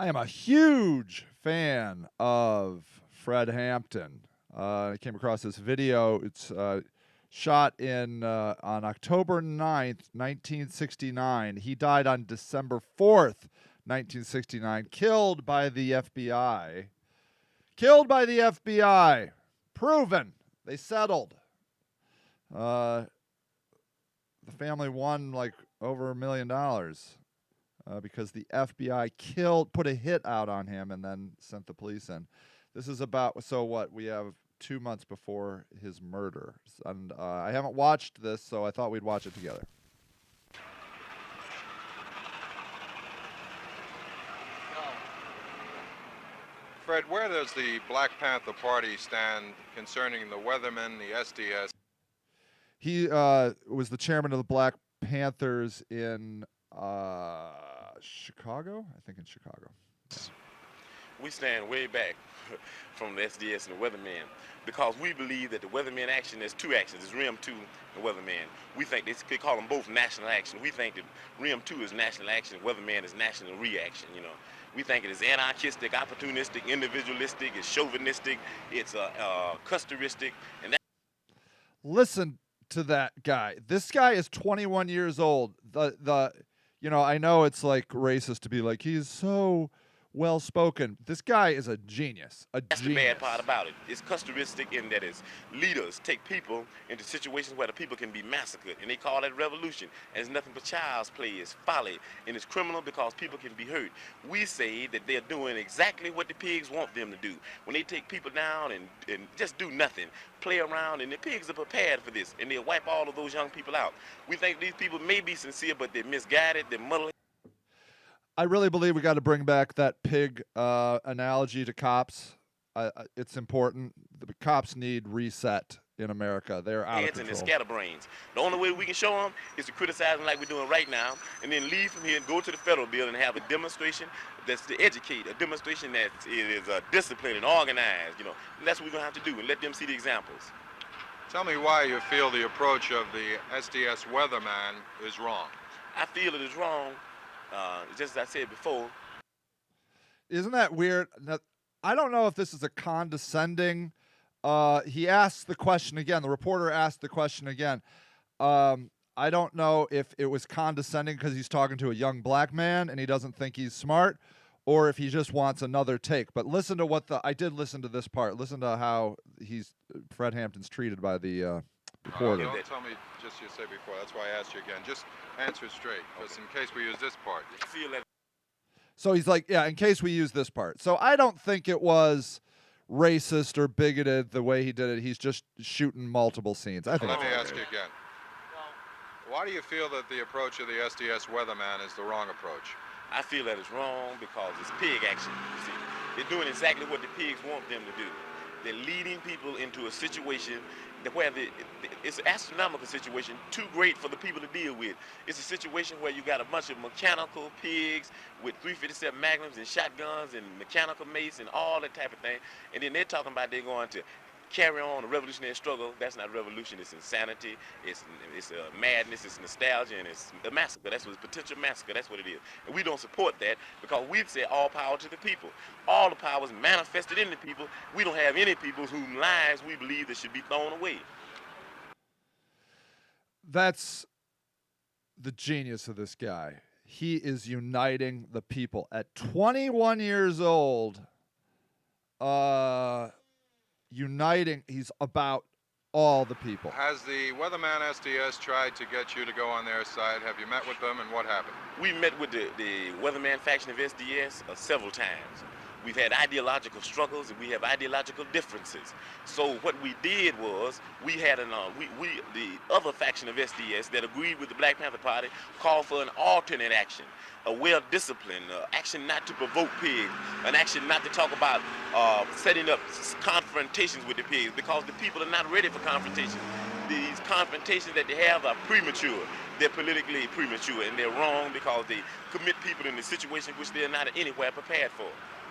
I am a huge fan of Fred Hampton. I came across this video. It's shot in on October 9th, 1969. He died on December 4th, 1969, killed by the FBI. Killed by the FBI. Proven. They settled. The family won like over $1 million. Because the FBI put a hit out on him and then sent the police in. This is about, so what, we have 2 months before his murder. And I haven't watched this, so I thought we'd watch it together. Fred, where does the Black Panther Party stand concerning the Weathermen, the SDS? He was the chairman of the Black Panthers in Chicago? I think in Chicago. We stand way back from the SDS and the Weathermen because we believe that the Weathermen action, there's two actions, there's RIM 2 and Weathermen. We think they call them both national action. We think that RIM 2 is national action, Weathermen is national reaction, you know. We think it is anarchistic, opportunistic, individualistic, it's chauvinistic, it's customistic, and that. Listen to that guy. This guy is 21 years old. I know it's like racist to be like, he's so well spoken. This guy is a genius. That's the bad part about it. It's customistic in that its leaders take people into situations where the people can be massacred, and they call that revolution. And it's nothing but child's play. It's folly, and it's criminal because people can be hurt. We say that they're doing exactly what the pigs want them to do. When they take people down and just do nothing, play around, and the pigs are prepared for this, and they'll wipe all of those young people out. We think these people may be sincere, but they're misguided, they're muddled. I really believe we got to bring back that pig analogy to cops. It's important. The cops need reset in America. They're out of control. And they're scatterbrains. The only way we can show them is to criticize them like we're doing right now, and then leave from here and go to the federal building and have a demonstration that's to educate, a demonstration that is disciplined and organized, you know. And that's what we're going to have to do, and let them see the examples. Tell me why you feel the approach of the SDS Weatherman is wrong. I feel it is wrong. Just as I said before. Isn't that weird? Now, I don't know if this is a condescending. He asked the question again. The reporter asked the question again. I don't know if it was condescending because he's talking to a young black man and he doesn't think he's smart, or if he just wants another take. But listen to I did listen to this part. Listen to how Fred Hampton's treated by the reporter. Don't tell me just you said before. That's why I asked you again. Just answer it straight, just in case we use this part. So he's like, yeah, in case we use this part. So I don't think it was racist or bigoted the way he did it. He's just shooting multiple scenes. I think. Let me ask you again. Why do you feel that the approach of the SDS Weatherman is the wrong approach? I feel that it's wrong because it's pig action. You see, they're doing exactly what the pigs want them to do. They're leading people into a situation where it's an astronomical situation, too great for the people to deal with. It's a situation where you got a bunch of mechanical pigs with .357 Magnums and shotguns and mechanical mace and all that type of thing. And then they're talking about they're going to carry on a revolutionary struggle. That's not revolution, it's insanity, it's madness, it's nostalgia, and it's a massacre. That's what it's potential massacre, that's what it is. And we don't support that because we'd say all power to the people. All the power is manifested in the people. We don't have any people whose lives we believe that should be thrown away. That's the genius of this guy. He is uniting the people. At 21 years old, uniting, he's about all the people. Has the Weatherman SDS tried to get you to go on their side? Have you met with them, and what happened? We met with the Weatherman faction of SDS several times. We've had ideological struggles and we have ideological differences. So what we did was we had the other faction of SDS that agreed with the Black Panther Party called for an alternate action, a well-disciplined action not to provoke pigs, an action not to talk about setting up confrontations with the pigs because the people are not ready for confrontation. These confrontations that they have are premature. They're politically premature and they're wrong because they commit people in a situation which they're not anywhere prepared for.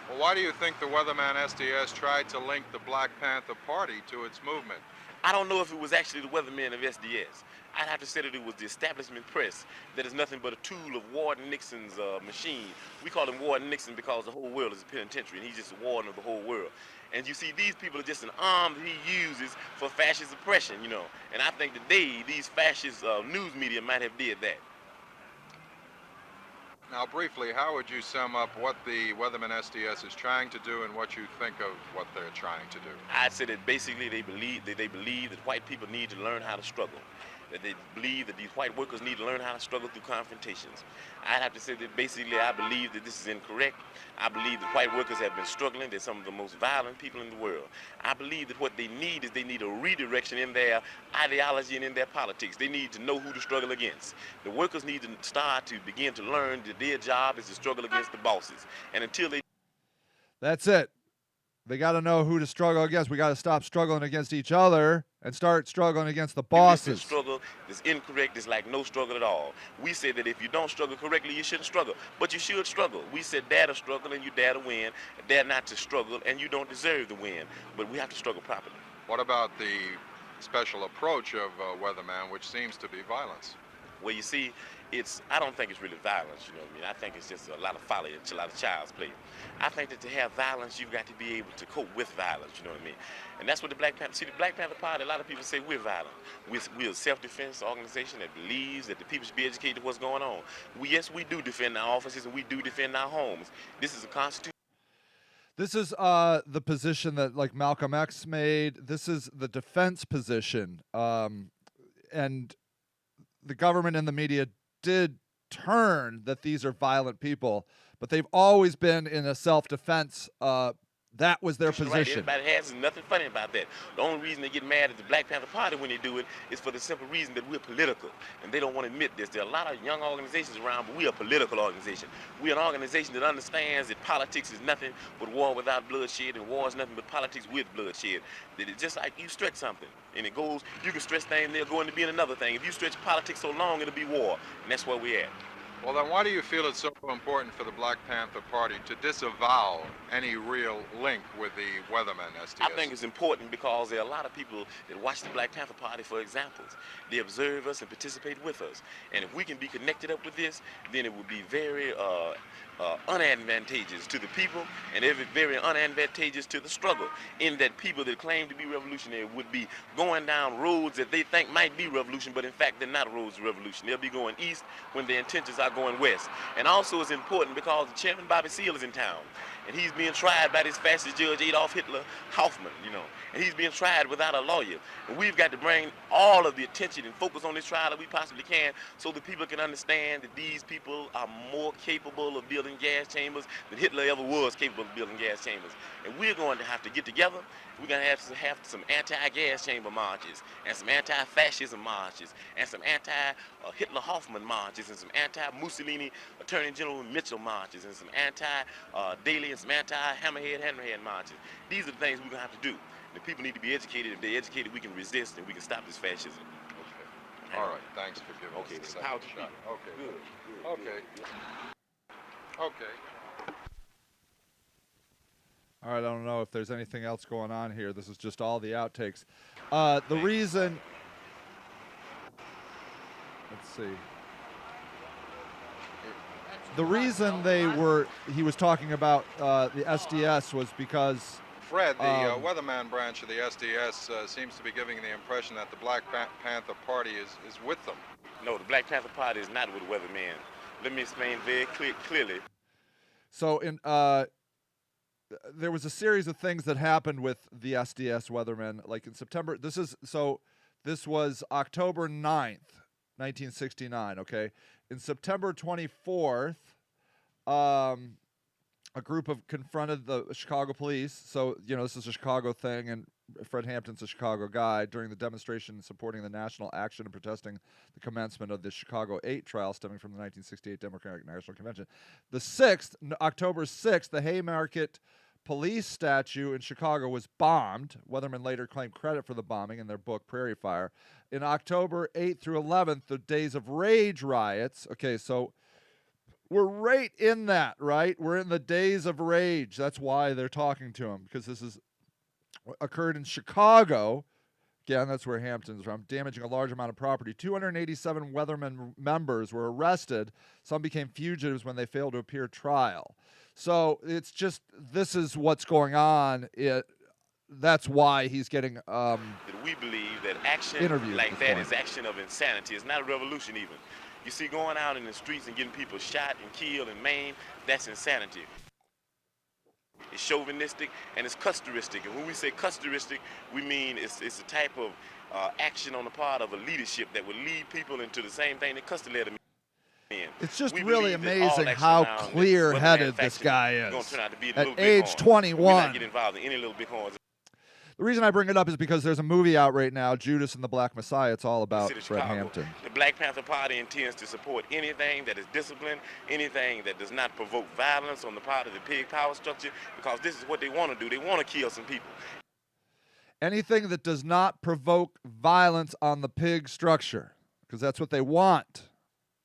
Well, why do you think the Weatherman SDS tried to link the Black Panther Party to its movement? I don't know if it was actually the weathermen of SDS. I'd have to say that it was the establishment press that is nothing but a tool of Warden Nixon's machine. We call him Warden Nixon because the whole world is a penitentiary and he's just a warden of the whole world. And you see, these people are just an arm that he uses for fascist oppression, you know. And I think that these fascist news media might have did that. Now, briefly, how would you sum up what the Weatherman SDS is trying to do and what you think of what they're trying to do? I'd say that basically they believe that white people need to learn how to struggle. That they believe that these white workers need to learn how to struggle through confrontations. I'd have to say that basically I believe that this is incorrect. I believe that white workers have been struggling. They're some of the most violent people in the world. I believe that what they need is they need a redirection in their ideology and in their politics. They need to know who to struggle against. The workers need to start to begin to learn that their job is to struggle against the bosses. And until they... That's it. They got to know who to struggle against. We got to stop struggling against each other and start struggling against the bosses. This struggle is incorrect. It's like no struggle at all. We say that if you don't struggle correctly, you shouldn't struggle. But you should struggle. We said dare to struggle and you dare to win. Dare not to struggle and you don't deserve to win. But we have to struggle properly. What about the special approach of Weatherman, which seems to be violence? Well, you see, I don't think it's really violence, you know what I mean? I think it's just a lot of folly, it's a lot of child's play. I think that to have violence, you've got to be able to cope with violence, you know what I mean? And that's what the Black Panther Party, a lot of people say we're violent. We're a self-defense organization that believes that the people should be educated to what's going on. Yes, we do defend our offices and we do defend our homes. This is a constitution. This is the position that like Malcolm X made. This is the defense position. And the government and the media did turn that these are violent people, but they've always been in a self-defense. That was their position. Right. Everybody has nothing funny about that. The only reason they get mad at the Black Panther Party when they do it is for the simple reason that we're political, and they don't want to admit this. There are a lot of young organizations around, but we're a political organization. We're an organization that understands that politics is nothing but war without bloodshed, and war is nothing but politics with bloodshed. That it's just like you stretch something, and it goes, you can stretch things, they're going to be in another thing. If you stretch politics so long, it'll be war, and that's where we're at. Well, then why do you feel it's so important for the Black Panther Party to disavow any real link with the Weatherman SDS? I think it's important because there are a lot of people that watch the Black Panther Party for examples. They observe us and participate with us. And if we can be connected up with this, then it would be very unadvantageous to the people and very unadvantageous to the struggle, in that people that claim to be revolutionary would be going down roads that they think might be revolution, but in fact they're not roads of revolution. They'll be going east when their intentions are going west. And also it's important because the Chairman Bobby Seale is in town, and he's being tried by this fascist judge Adolf Hitler Hoffman, you know, and he's being tried without a lawyer. And we've got to bring all of the attention and focus on this trial that we possibly can, so that people can understand that these people are more capable of building gas chambers than Hitler ever was capable of building gas chambers. And we're going to have to get together. We're going to have some anti-gas chamber marches, and some anti-fascism marches, and some anti-Hitler Hoffman marches, and some anti-Mussolini Attorney General Mitchell marches, and some anti-Daley and some anti-Hammerhead marches. These are the things we're going to have to do. The people need to be educated. If they're educated, we can resist and we can stop this fascism. Okay. All right. Thanks for giving us the second shot. Okay. Good. Okay. Okay. All right, I don't know if there's anything else going on here. This is just all the outtakes. The reason... Let's see. The reason he was talking about the SDS was because... Fred, the Weatherman branch of the SDS seems to be giving the impression that the Black Panther Party is with them. No, the Black Panther Party is not with Weatherman. Let me explain very clearly. So there was a series of things that happened with the SDS Weathermen, like in September. This was October 9th, 1969, okay? In September 24th, a group confronted the Chicago police. So, you know, this is a Chicago thing, and Fred Hampton's a Chicago guy. During the demonstration supporting the national action and protesting the commencement of the Chicago 8 trial stemming from the 1968 Democratic National Convention. October 6th, the Haymarket police statue in Chicago was bombed. Weatherman later claimed credit for the bombing in their book, Prairie Fire. In October 8th through 11th, the Days of Rage riots. Okay, so... we're right in that, right? We're in the Days of Rage. That's why they're talking to him, because this occurred in Chicago. again, that's where Hampton's from, damaging a large amount of property. 287 Weathermen members were arrested. Some became fugitives when they failed to appear trial. So it's just, this is what's going on. That's why he's getting that we believe that action interviewed like at this that point. is action of insanity. It's not a revolution even. You see, going out in the streets and getting people shot and killed and maimed, that's insanity. It's chauvinistic and it's custoristic. And when we say custoristic, we mean it's a type of action on the part of a leadership that would lead people into the same thing that Custer led them in. It's just We really believe that all amazing action how around that clear-headed this weather guy manufacturing is. gonna turn out to be a At little age bighorn. 21. We're not getting involved in any little bighorns. The reason I bring it up is because there's a movie out right now, Judas and the Black Messiah. It's all about City of Fred Chicago. Hampton. The Black Panther Party intends to support anything that is disciplined, anything that does not provoke violence on the part of the pig power structure, because this is what they want to do. They want to kill some people. Anything that does not provoke violence on the pig structure, because that's what they want.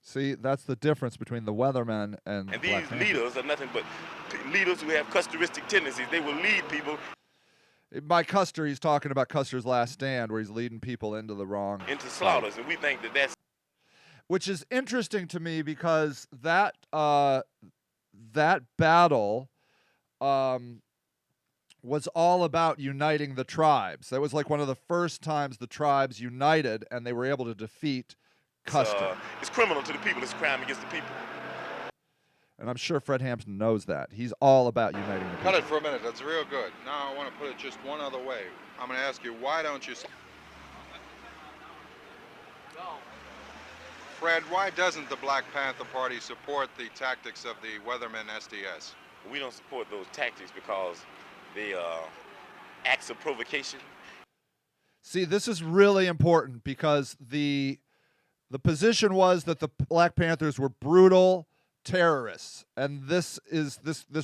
See, that's the difference between the Weathermen and And Black these Panther. leaders are nothing but leaders who have custoristic tendencies. They will lead people By Custer, he's talking about Custer's Last Stand, where he's leading people into the wrong into slaughters, and we think that that's which is interesting to me because that battle was all about uniting the tribes. That was like one of the first times the tribes united, and they were able to defeat Custer. it's criminal to the people. It's a crime against the people. And I'm sure Fred Hampton knows that. He's all about uniting the people. Cut it for a minute. That's real good. Now I want to put it just one other way. I'm going to ask you, why don't you... Fred, why doesn't the Black Panther Party support the tactics of the Weathermen SDS? We don't support those tactics because they are acts of provocation. See, this is really important because the position was that the Black Panthers were brutal terrorists, and this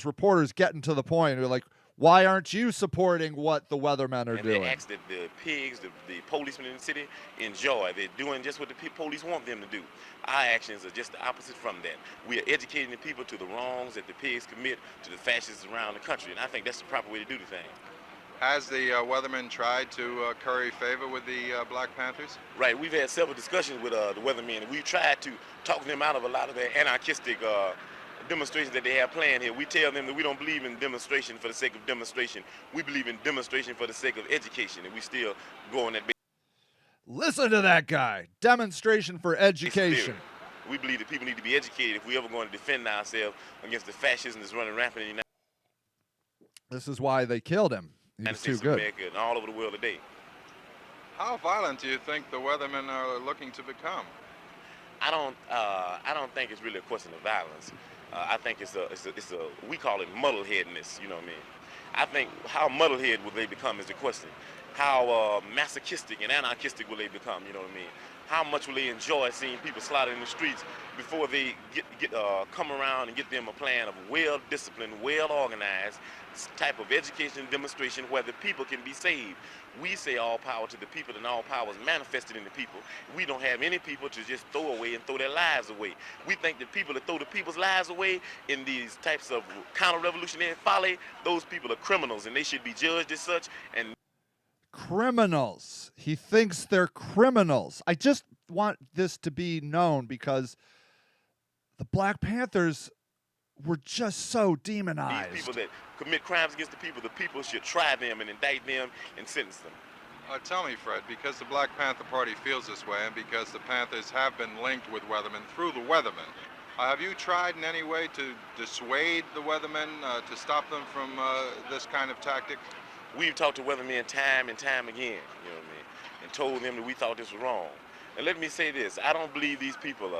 reporter's getting to the point. They're like, why aren't you supporting what the Weathermen are doing? They ask that the pigs, the policemen in the city enjoy. They're doing just what the police want them to do. Our actions are just the opposite from that. We are educating the people to the wrongs that the pigs commit to the fascists around the country, and I think that's the proper way to do the thing. Has the Weathermen tried to curry favor with the Black Panthers? Right, we've had several discussions with the Weathermen, and we've tried to talk them out of a lot of their anarchistic demonstrations that they have planned here. We tell them that we don't believe in demonstration for the sake of demonstration. We believe in demonstration for the sake of education, and we still go on that basis. Listen to that guy. Demonstration for education. We believe that people need to be educated if we ever going to defend ourselves against the fascism that's running rampant in the United This is why they killed him. He was too States of good. America and all over the world today. How violent do you think the Weathermen are looking to become? I don't think it's really a question of violence. I think it's a we call it muddleheadedness. You know what I mean? I think how muddlehead will they become is the question. How masochistic and anarchistic will they become? You know what I mean? How much will they enjoy seeing people slaughtered in the streets before they come around and get them a plan of well-disciplined, well-organized type of education demonstration where the people can be saved. We say all power to the people, and all power is manifested in the people. We don't have any people to just throw away and throw their lives away. We think that people that throw the people's lives away in these types of counter-revolutionary folly, those people are criminals, and they should be judged as such. And criminals. He thinks they're criminals. I just want this to be known because the Black Panthers were just so demonized. these people that commit crimes against the people should try them and indict them and sentence them. Tell me, Fred, because the Black Panther Party feels this way and because the Panthers have been linked with Weathermen through the Weathermen, have you tried in any way to dissuade the Weathermen to stop them from this kind of tactic? We've talked to Weathermen time and time again, you know what I mean, and told them that we thought this was wrong. And let me say this, I don't believe these people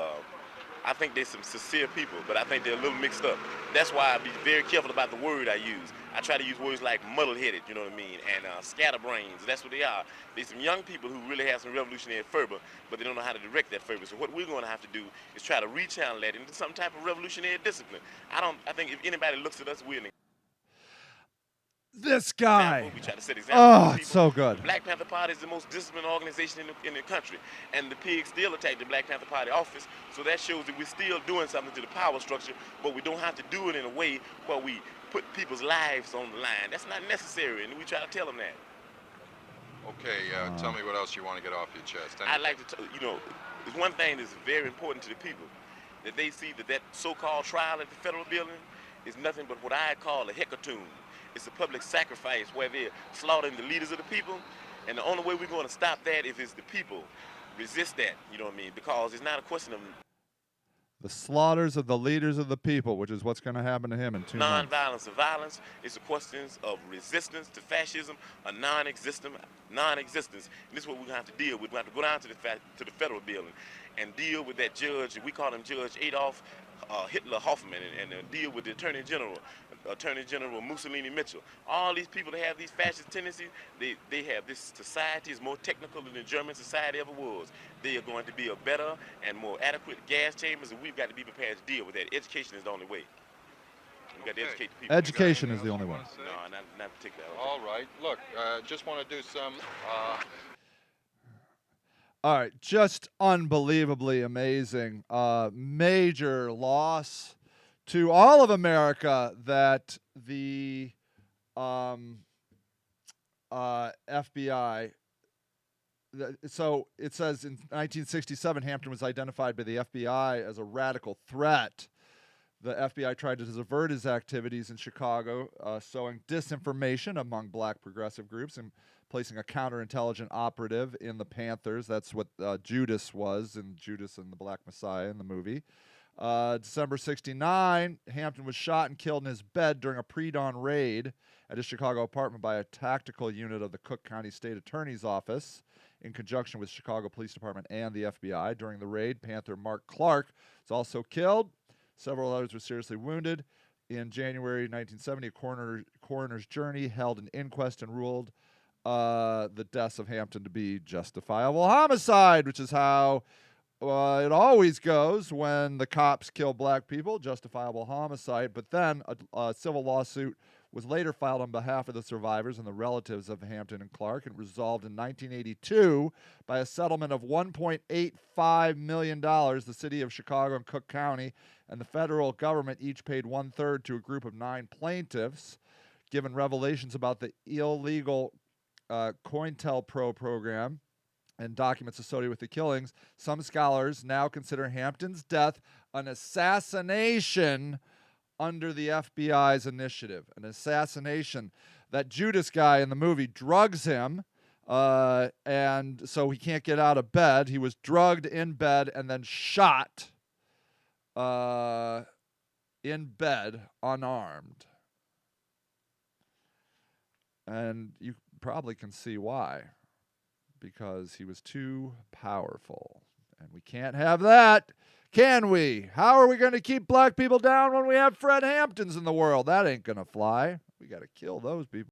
I think they're some sincere people, but I think they're a little mixed up. That's why I be very careful about the word I use. I try to use words like muddle-headed, you know what I mean, and scatterbrains. That's what they are. They're some young people who really have some revolutionary fervor, but they don't know how to direct that fervor. So what we're going to have to do is try to rechannel that into some type of revolutionary discipline. I think if anybody looks at us, we're an This guy. We try to set examples Oh, for it's people. so good. The Black Panther Party is the most disciplined organization in the country, and the pigs still attack the Black Panther Party office, so that shows that we're still doing something to the power structure, but we don't have to do it in a way where we put people's lives on the line. That's not necessary, and we try to tell them that. Okay, tell me what else you want to get off your chest. I'd like to, there's one thing that's very important to the people, that they see that so-called trial at the federal building is nothing but what I call a hecatomb. It's a public sacrifice where they're slaughtering the leaders of the people, and the only way we're going to stop that is the people resist that, you know what I mean? Because it's not a question of The slaughters of the leaders of the people, which is what's going to happen to him in 2 months. non-violence or violence. It's a question of resistance to fascism, a non-existence. And this is what we're going to have to deal with. We're going to have to go down to the federal building and deal with that judge. We call him Judge Adolf Hitler Hoffman, and deal with the Attorney General Mussolini Mitchell. All these people that have these fascist tendencies, they have this society is more technical than the German society ever was. They are going to be a better and more adequate gas chambers, and we've got to be prepared to deal with that. Education is the only way. We've got to educate the people. Education is the only way. No, not particularly. All right. Look, just want to do some. All right, just unbelievably amazing. Major loss to all of America that the FBI. So it says in 1967, Hampton was identified by the FBI as a radical threat. The FBI tried to subvert his activities in Chicago, sowing disinformation among black progressive groups and placing a counterintelligence operative in the Panthers. That's what Judas was in Judas and the Black Messiah in the movie. December 1969, Hampton was shot and killed in his bed during a pre-dawn raid at his Chicago apartment by a tactical unit of the Cook County State Attorney's Office in conjunction with Chicago Police Department and the FBI. During the raid, Panther Mark Clark was also killed. Several others were seriously wounded. In January 1970, a coroner's jury held an inquest and ruled the deaths of Hampton to be justifiable homicide, which is how it always goes when the cops kill black people, justifiable homicide. But then a civil lawsuit was later filed on behalf of the survivors and the relatives of Hampton and Clark, and resolved in 1982 by a settlement of $1.85 million. The city of Chicago and Cook County and the federal government each paid 1/3 to a group of 9 plaintiffs. Given revelations about the illegal COINTELPRO program and documents associated with the killings, some scholars now consider Hampton's death an assassination under the FBI's initiative. An assassination. That Judas guy in the movie drugs him, and so he can't get out of bed. He was drugged in bed and then shot in bed, unarmed. And you probably can see why. Because he was too powerful. And we can't have that, can we? How are we going to keep black people down when we have Fred Hamptons in the world? That ain't going to fly. We got to kill those people.